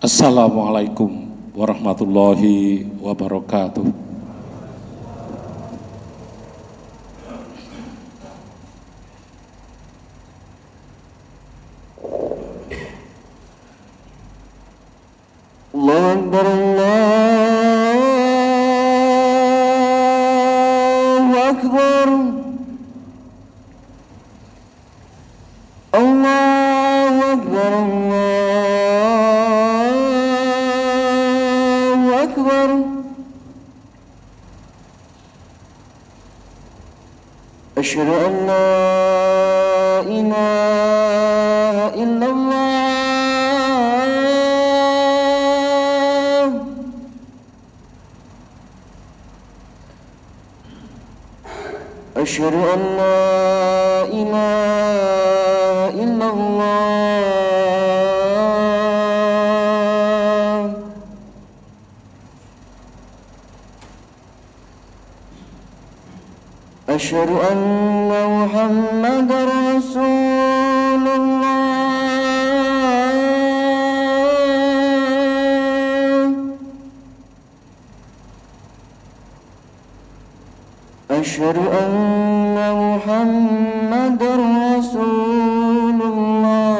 Assalamualaikum warahmatullahi wabarakatuh. Allahu Akbar, Allahu Akbar, Allahu Akbar, Allahu Akbar. Asyhadu an la ilaha illallah. أشهد أن لا إله إلا الله. أشهد أن محمدا رسول الله. أشهد أن محمدا رسول الله.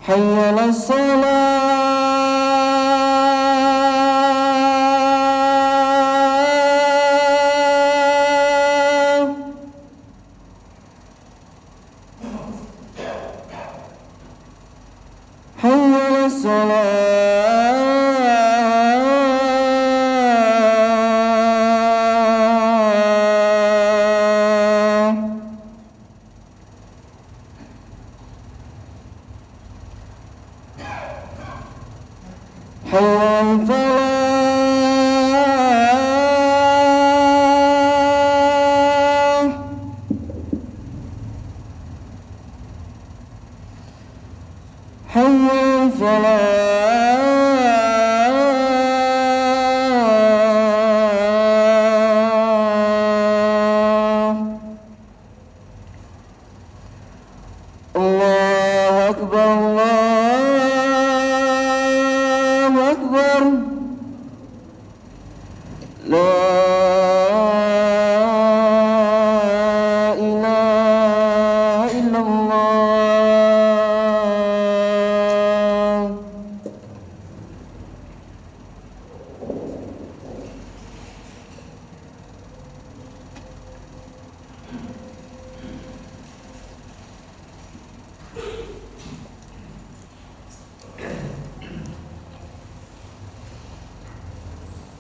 حي على الصلاة. حي على الصلاة. حي على الفلاح. حي على الفلاح. الله أكبر، الله أكبر. لا إله إلا الله.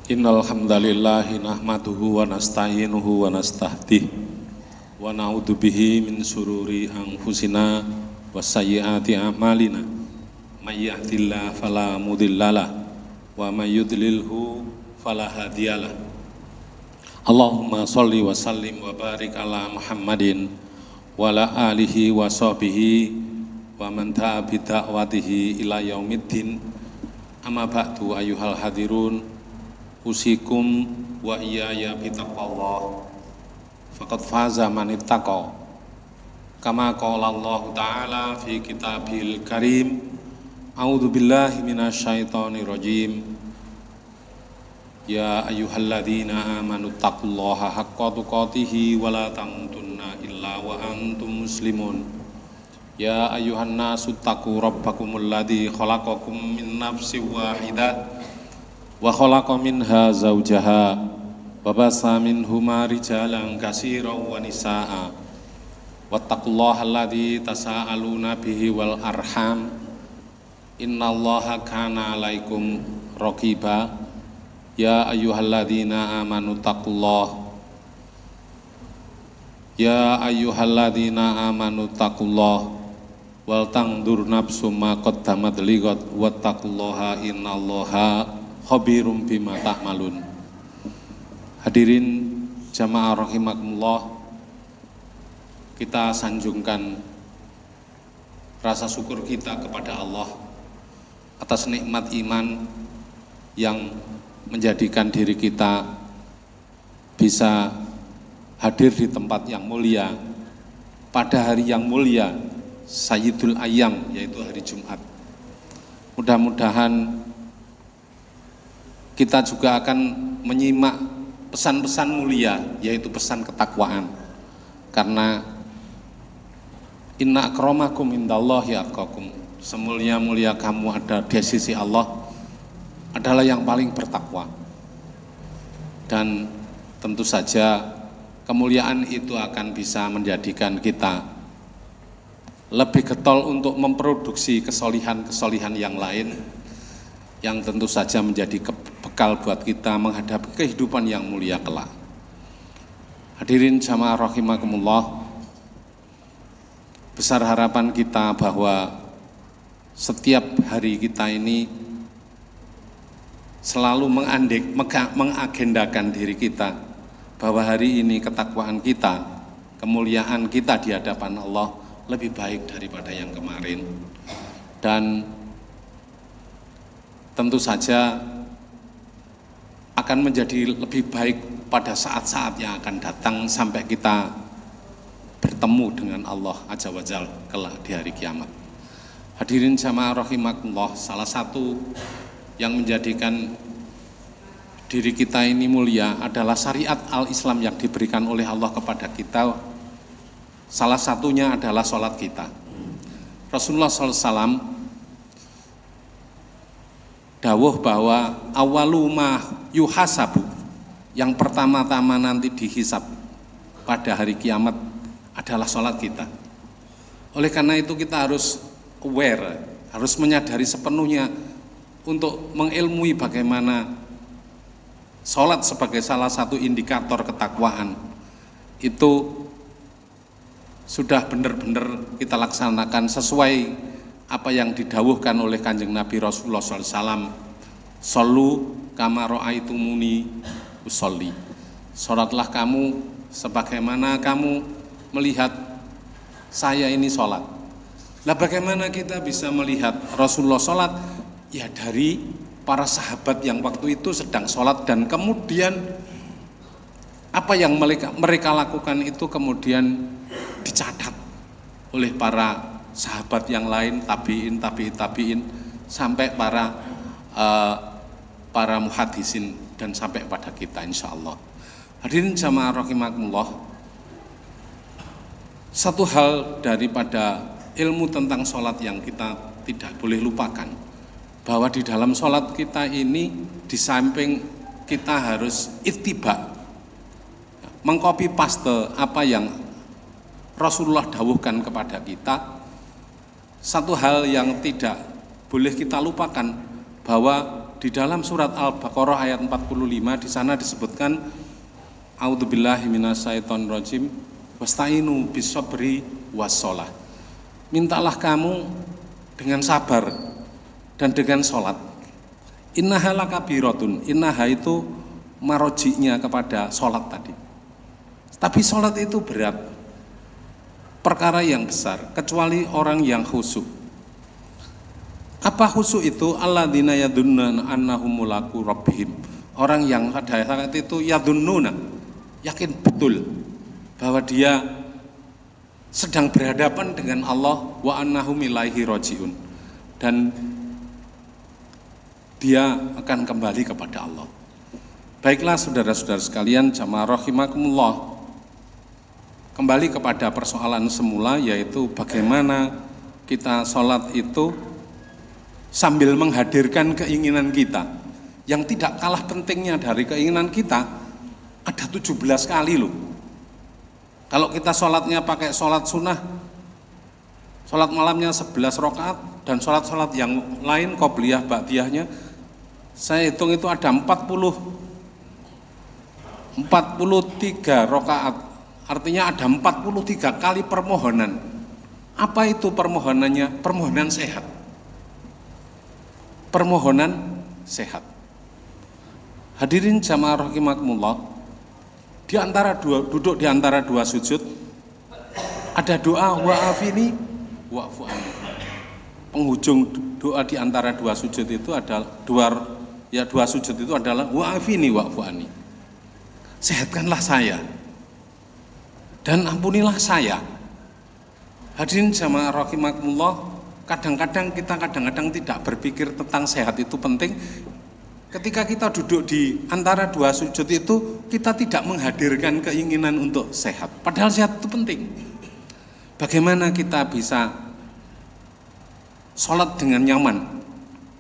Innal hamdalillahi nahmaduhu wa nasta'inuhu wa nastahdih wa na'udzu bihi min syururi anfusina wa sayyiati a'malina may yahdihillahu fala mudhillalah wa may yudlilhu fala hadiyalah. Allahumma sholli wa sallim wa barik ala Muhammadin wa ala alihi wa sahbihi wa man ta'a bi da'watihi ila yaumiddin. Amma ba'du ayyuhal hadirun, usikum wa iyaya bitaqwallah faqad faza man ittaqa kama qala Allah ta'ala fi kitabil karim. A'udzu billahi minasyaitonir rajim. Ya ayyuhalladzina amanu taqullaha haqqa tuqatih wa la tamutunna illa wa antum muslimun. Ya ayyuhan nasu taqu rabbakumul ladzi khalaqakum min nafsin wahidah wa khalaqa minha zawjaha wa basa minhuma rijalan katsiran wa nisaa wattaqullaha alladzi tasaaluna bihi wal arham innallaha kana 'alaikum raqiba. Ya ayyuhalladzina amanu taqullaha ya ayyuhalladzina amanu taqullaha wal tandur nafsum ma qaddamat lighad wattaqullaha innallaha khabirum bima ta'malun. Hadirin jamaah rahimakumullah, kita sanjungkan rasa syukur kita kepada Allah atas nikmat iman yang menjadikan diri kita bisa hadir di tempat yang mulia, pada hari yang mulia, Sayyidul Ayyam, yaitu hari Jumat. Mudah-mudahan kita juga akan menyimak pesan-pesan mulia, yaitu pesan ketakwaan. Karena inna akramakum indallahi atqakum, semulia-mulia kamu ada di sisi Allah adalah yang paling bertakwa. Dan tentu saja kemuliaan itu akan bisa menjadikan kita lebih getol untuk memproduksi kesolihan-kesolihan yang lain, yang tentu saja menjadi bekal buat kita menghadapi kehidupan yang mulia kelak. Hadirin jamaah rahimakumullah, besar harapan kita bahwa setiap hari kita ini selalu mengagendakan diri kita bahwa hari ini ketakwaan kita, kemuliaan kita di hadapan Allah lebih baik daripada yang kemarin. Dan tentu saja akan menjadi lebih baik pada saat-saat yang akan datang sampai kita bertemu dengan Allah Azza wa Jalla kelak di hari kiamat. Hadirin jamaah rahimakumullah, salah satu yang menjadikan diri kita ini mulia adalah syariat al-Islam yang diberikan oleh Allah kepada kita. Salah satunya adalah sholat kita. Rasulullah SAW dawuh bahwa awalu ma yuhasabu, yang pertama-tama nanti dihisab pada hari kiamat adalah sholat kita. Oleh karena itu kita harus aware, harus menyadari sepenuhnya untuk mengilmui bagaimana sholat sebagai salah satu indikator ketakwaan itu sudah benar-benar kita laksanakan sesuai apa yang didawuhkan oleh Kanjeng Nabi Rasulullah SAW. Shollu kama ra'aitumuni usolli, sholatlah kamu sebagaimana kamu melihat saya ini sholat. Lah bagaimana kita bisa melihat Rasulullah sholat? Ya dari para sahabat yang waktu itu sedang sholat, dan kemudian apa yang mereka lakukan itu kemudian dicatat oleh para sahabat yang lain, tabiin, sampai para muhaddisin dan sampai pada kita insya Allah. Hadirin jamaah rahimakumullah, satu hal daripada ilmu tentang sholat yang kita tidak boleh lupakan, bahwa di dalam sholat kita ini di samping kita harus ittiba, mengcopy paste apa yang Rasulullah dawuhkan kepada kita, satu hal yang tidak boleh kita lupakan bahwa di dalam surat Al-Baqarah ayat 45 di sana disebutkan a'udzubillahi minasyaitonirrajim wasta'inu bisabri wassalah, mintalah kamu dengan sabar dan dengan sholat. Innaha lakabiratun, innaha itu marojinya kepada sholat tadi. Tapi sholat itu berat, perkara yang besar, kecuali orang yang khusyuk. Apa khusyuk itu? Alladzina yadunnuna annahum mulaku rabbihim, orang yang pada saat itu yadunnuna, yakin betul bahwa dia sedang berhadapan dengan Allah, wa annahum ilaihi rajiun, dan dia akan kembali kepada Allah. Baiklah saudara-saudara sekalian, jamaah rahimakumullah, kembali kepada persoalan semula, yaitu bagaimana kita sholat itu sambil menghadirkan keinginan kita. Yang tidak kalah pentingnya dari keinginan kita ada 17 kali loh. Kalau kita sholatnya pakai sholat sunnah, sholat malamnya 11 rakaat, dan sholat-sholat yang lain qobliyah ba'diyahnya, saya hitung itu ada 43 rakaat. Artinya ada 43 kali permohonan. Apa itu permohonannya? Permohonan sehat. Permohonan sehat. Hadirin jamaah rahimakumullah, duduk di antara dua sujud ada doa wa'afini wa'fu anni. Penghujung doa di antara dua sujud itu adalah dua sujud itu adalah wa'afini wa'fu anni. Sehatkanlah saya dan ampunilah saya. Hadirin jamaah rahimakumullah, kadang-kadang kita tidak berpikir tentang sehat itu penting. Ketika kita duduk di antara dua sujud itu, kita tidak menghadirkan keinginan untuk sehat. Padahal sehat itu penting. Bagaimana kita bisa sholat dengan nyaman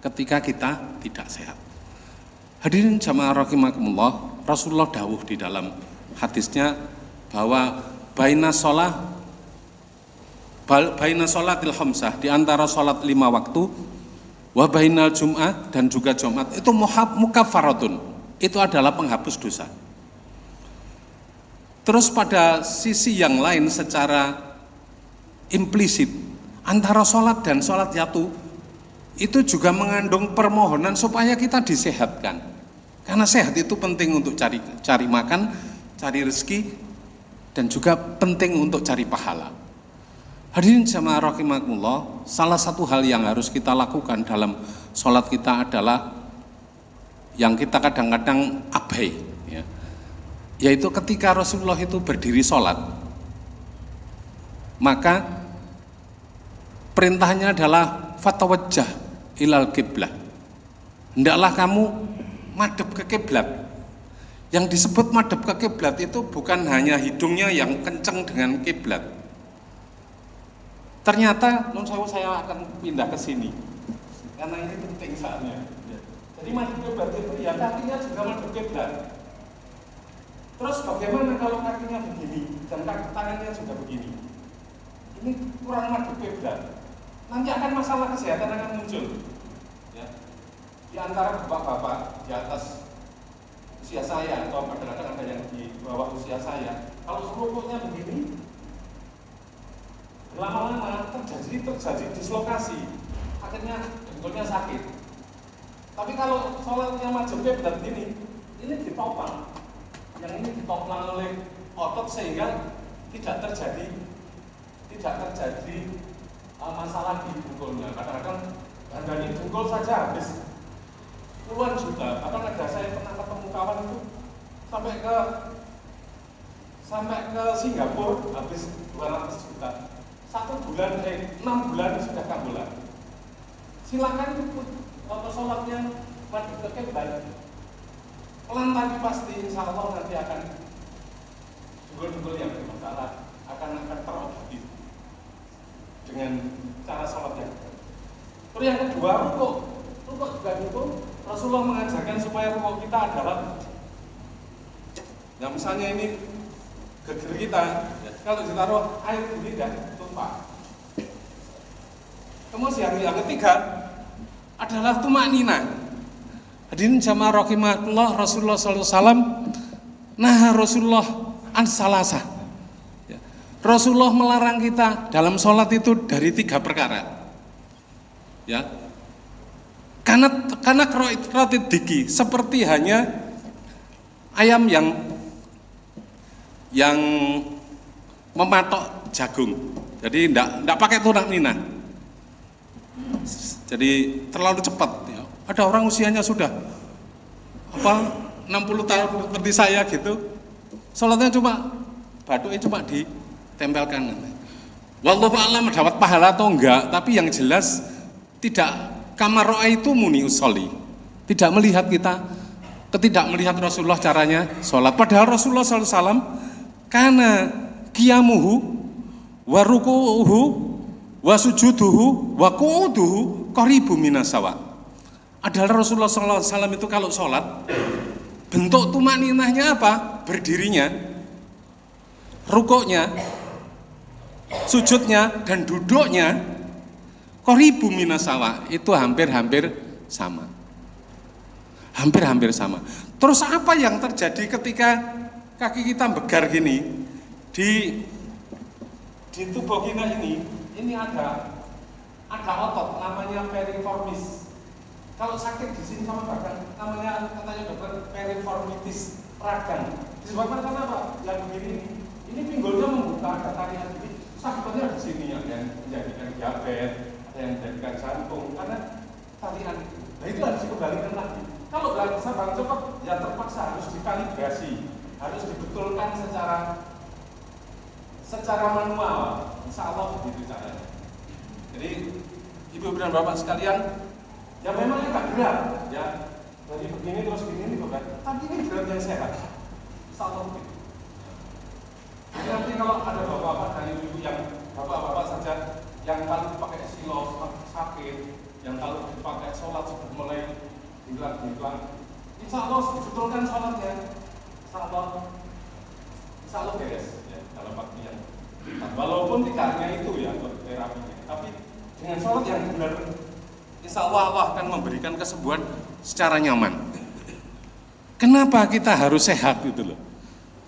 ketika kita tidak sehat? Hadirin jamaah rahimakumullah, Rasulullah dawuh di dalam hadisnya bahwa baina sholatil khamsah, di antara sholat 5 waktu, wa bainal jum'ah, dan juga Jumat, itu mukaffaratun, itu adalah penghapus dosa. Terus pada sisi yang lain secara implisit, antara sholat dan sholat itu juga mengandung permohonan supaya kita disehatkan. Karena sehat itu penting untuk cari makan, cari rezeki, dan juga penting untuk cari pahala. Hadirin jamaah rahimakumullah, salah satu hal yang harus kita lakukan dalam sholat kita adalah yang kita kadang-kadang abai, ya, yaitu ketika Rasulullah itu berdiri sholat, maka perintahnya adalah fatawajjah ilal kiblah, hendaklah kamu madhep ke kiblat. Yang disebut madhep ke kiblat itu bukan hanya hidungnya yang kenceng dengan kiblat. Ternyata saya akan pindah ke sini karena ini penting saatnya. Jadi madhep kiblat itu ya kakinya juga madhep kiblat. Terus bagaimana kalau kakinya begini dan kaki tangannya juga begini? Ini kurang madhep kiblat. Nanti akan masalah kesehatan akan muncul. Ya. Di antara bapak-bapak di atas usia saya atau kadang-kadang ada yang di bawah usia saya, kalau rukuknya begini, lama-lama terjadi dislokasi, akhirnya dengkulnya sakit. Tapi kalau sholatnya madhep kiblat begini, ini ditopang, yang ini ditopang oleh otot sehingga tidak terjadi masalah di dengkulnya. Kadang-kadang bandani dengkul saja habis puluhan juta. Bahkan ada saya pernah ketemu kawan itu sampai ke Singapura habis 200 juta. 6 bulan sudah kambulan. Silakan ikut atau sholatnya madhep ke kiblat. Pelan tapi pasti insya Allah nanti akan dengkul-dengkul yang bermasalah akan terobati dengan cara sholat yang benar. Terus yang kedua, rukuk juga gitu. Rasulullah mengajarkan supaya rukuk kita adalah, ya misalnya ini geger kita, ya, kalau ditaruh air ini dan tumpah. Kemudian yang ketiga adalah tumaknina. Hadirin jamaah rahimakumullah, Rasulullah SAW Rasulullah an salasah. Rasulullah melarang kita dalam sholat itu dari 3 perkara. Ya. Karena roti diki seperti hanya ayam yang mematok jagung. Jadi enggak pakai tunak nina. Jadi terlalu cepat, ya. Ada orang usianya sudah 60 tahun seperti saya gitu. Sholatnya batuknya cuma ditempelkan. Wallahu a'lam dapat pahala atau enggak, tapi yang jelas tidak kamar itu muni usolli. Tidak melihat melihat Rasulullah caranya sholat. Padahal Rasulullah SAW karena qiyamuhu wa ruku'uhu wa sujuduhu wa qu'uduhu qaribu minasawa. Adalah Rasulullah SAW itu kalau sholat, bentuk tumaninahnya apa? Berdirinya, rukuknya, sujudnya, dan duduknya qaribu minasawa, itu hampir-hampir sama. Hampir-hampir sama. Terus apa yang terjadi ketika kaki kita begar gini? Di tubuh kita ini ada otot namanya periformis. Kalau sakit di sini sama badan namanya katanya dokter periformitis radang. Disebabkan karena apa? Yang begini ini pinggulnya membuka, ada tarian ini. Sakitnya di sini yang menjadikan diabetes, ada yang menjadikan jantung karena tarian itu. Nah itu harus dikembalikan lagi. Kalau nggak bisa bang cepat, ya terpaksa harus dikalibrasi, harus dibetulkan secara secara manual, insya Allah begitu caranya. Jadi ibu dan bapak sekalian, ya memang agak berat, ya. Jadi begini terus begini berat, tapi ini berat yang sehat. Insya Allah begitu. Jadi nanti kalau ada bapak-bapak dan ibu yang bapak-bapak saja yang kalau pakai silos sakit, yang kalau dipakai sholat sudah mulai hilang, insya Allah dibetulkan sholatnya, insya Allah beres ya, dalam waktu yang walaupun tidak hanya itu ya untuk terapinya, tapi dengan sholat yang benar, insya Allah akan memberikan kesembuhan secara nyaman. Kenapa kita harus sehat itu loh?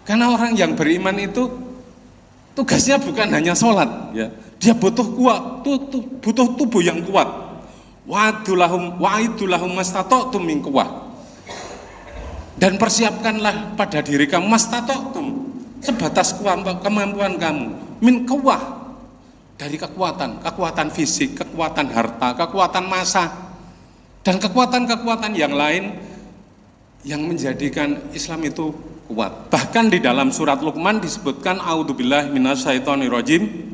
Karena orang yang beriman itu tugasnya bukan hanya sholat ya. Dia butuh kuat, butuh tubuh yang kuat. Wa'idulahum mastata'tum min quwwah. Dan persiapkanlah pada diri kamu mastata'tum, sebatas kemampuan kamu, min quwwah, dari kekuatan fisik, kekuatan harta, kekuatan massa, dan kekuatan-kekuatan yang lain yang menjadikan Islam itu kuat. Bahkan di dalam surat Luqman disebutkan a'udzubillahi minasyaitonirrajim.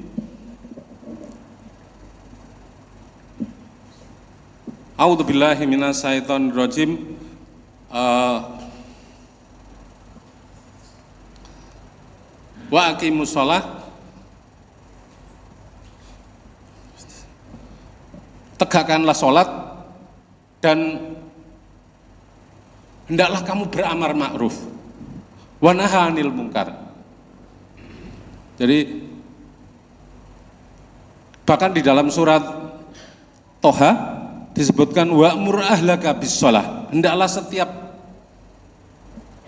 A'udzubillahi minasyaitonirrajim. Wa aqimus shalah, tegakkanlah sholat dan hendaklah kamu beramar ma'ruf wa naha 'anil munkar. Jadi bahkan di dalam surat Toha disebutkan wa'mur ahlaka bis shalah, hendaklah setiap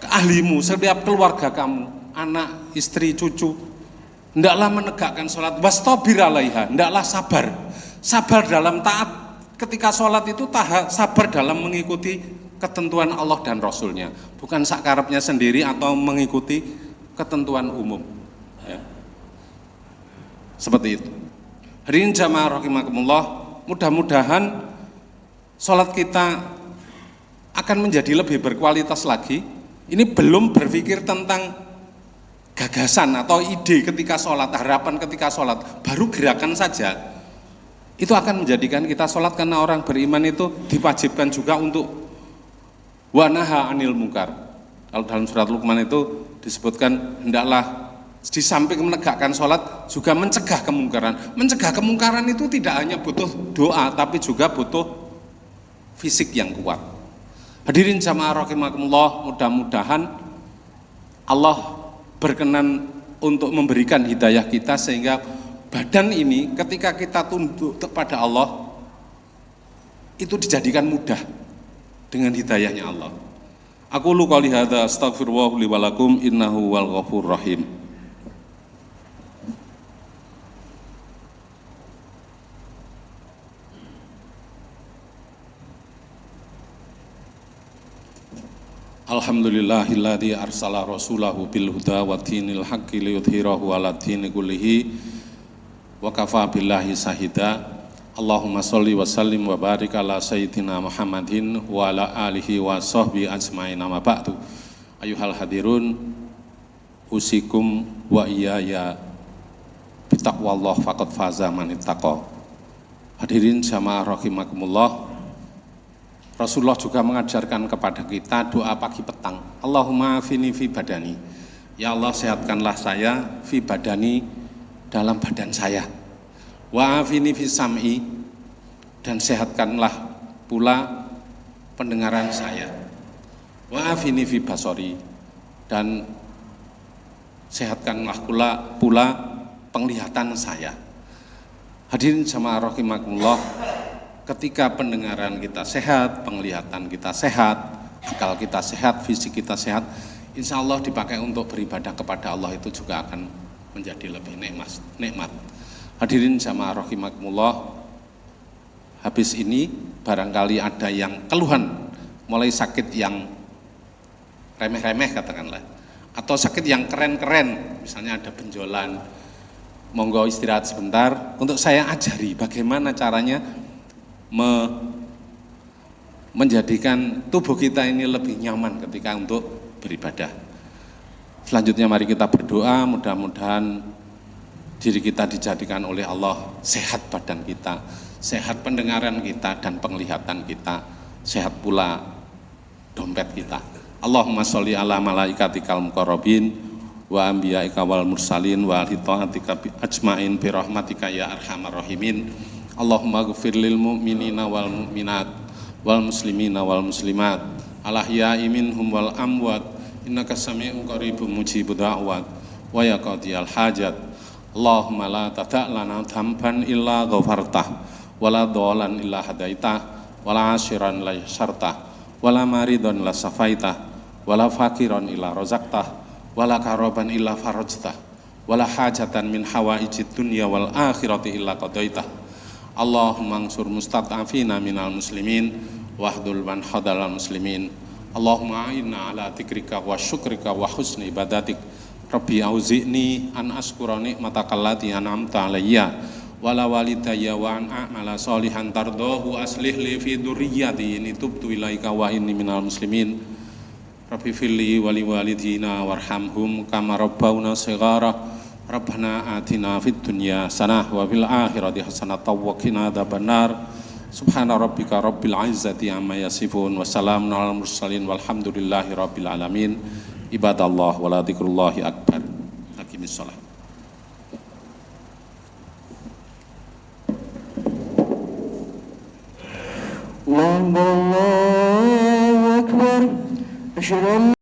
ahlimu, setiap keluarga kamu, anak, istri, cucu, hendaklah menegakkan sholat, wastabir 'alaiha, hendaklah sabar dalam taat ketika sholat itu, sabar dalam mengikuti ketentuan Allah dan Rasulnya, bukan sakarepnya sendiri atau mengikuti ketentuan umum ya. Seperti itu. Hadirin jamaah rahimakumullah, mudah-mudahan sholat kita akan menjadi lebih berkualitas lagi. Ini belum berpikir tentang gagasan atau ide ketika sholat, harapan ketika sholat, baru gerakan saja. Itu akan menjadikan kita sholat, karena orang beriman itu diwajibkan juga untuk wa naha 'anil munkar. Kalau dalam surat Luqman itu disebutkan hendaklah di samping menegakkan sholat juga mencegah kemungkaran. Mencegah kemungkaran itu tidak hanya butuh doa, tapi juga butuh fisik yang kuat. Hadirin jamaah rahimakumullah, mudah-mudahan Allah berkenan untuk memberikan hidayah kita sehingga badan ini ketika kita tunduk kepada Allah itu dijadikan mudah dengan hidayahnya Allah. Aku lu qouli hadza astaghfirullah li wa lakum innahu wal ghafurur rahim. Alhamdulillahilladzi arsala rasulahu bil huda wa dinil haqqi liyudhhirahu 'ala dini kullihi wa kafa billahi shahida. Allahumma sholli wa sallim wa barik ala sayyidina Muhammadin wa ala alihi wa sahbihi ajmain, amma ba'du. Ayuhal hadirun, usikum wa iyaya bitaqwallah faqad faza man ittaqa. Hadirin jamaah rahimakumullah, Rasulullah juga mengajarkan kepada kita doa pagi petang. Allahumma afini fi badani, ya Allah sehatkanlah saya, fi badani, dalam badan saya, wa afini fi sam'i, dan sehatkanlah pula pendengaran saya, wa afini fi basori, dan sehatkanlah pula penglihatan saya. Hadirin jamaah rahimakumullah, ketika pendengaran kita sehat, penglihatan kita sehat, akal kita sehat, fisik kita sehat, insya Allah dipakai untuk beribadah kepada Allah itu juga akan menjadi lebih nikmat. Hadirin jamaah rahimakumullah, habis ini barangkali ada yang keluhan, mulai sakit yang remeh-remeh katakanlah, atau sakit yang keren-keren, misalnya ada benjolan, monggo istirahat sebentar, untuk saya ajari bagaimana caranya menjadikan tubuh kita ini lebih nyaman ketika untuk beribadah. Selanjutnya mari kita berdoa, mudah-mudahan diri kita dijadikan oleh Allah sehat badan kita, sehat pendengaran kita dan penglihatan kita, sehat pula dompet kita. Allahumma sholli ala malaikatikal muqarrabin wa anbiya'ika wal mursalin wa ahli ta'atika ajmain bi rahmatika ya arhamar rahimin. Allahumma ghfir lil mu'minina wal mu'minat wal muslimina wal muslimat al ahya'i minhum wal amwat innaka sami'un qaribun mujibud da'wat wa ya qadiyal hajat. Allahumma la tada' lana dhamban illa ghafartah wala dhalan illa hadaitah wala asyiran la yasartah wala maridon la safaitah wala fakiran illa razaqtah wala karoban illa farajtah wala hajatan min hawaijid dunya wal akhirati illa qadaitah. Allahumma ansur mustad'afina minal muslimin wahdul man hadal muslimin. Allahumma a'inna ala dzikrika wa syukrika wa husni ibadatik. Rabbi auzi'ni an askura ni'mataka allati an'amta alayya wa la walidayya wa an a'mala sholihan tardahu aslih li fi dzurriyyati inni tubtu ilaika wa inni minal muslimin. Rabbi firli wa li walidina warhamhum kama rabbawna shighara. Rabbana atina fid dunya hasanah wa fil akhirati hasanah wa qina adzabannar. Subhana rabbika rabbil izzati amma yasifun wa salamun alal mursalin walhamdulillahi rabbil alamin. Ibadallah wa la dzikrullahi akbar. Aqimis shalah. Allahu akbar. Asyhadu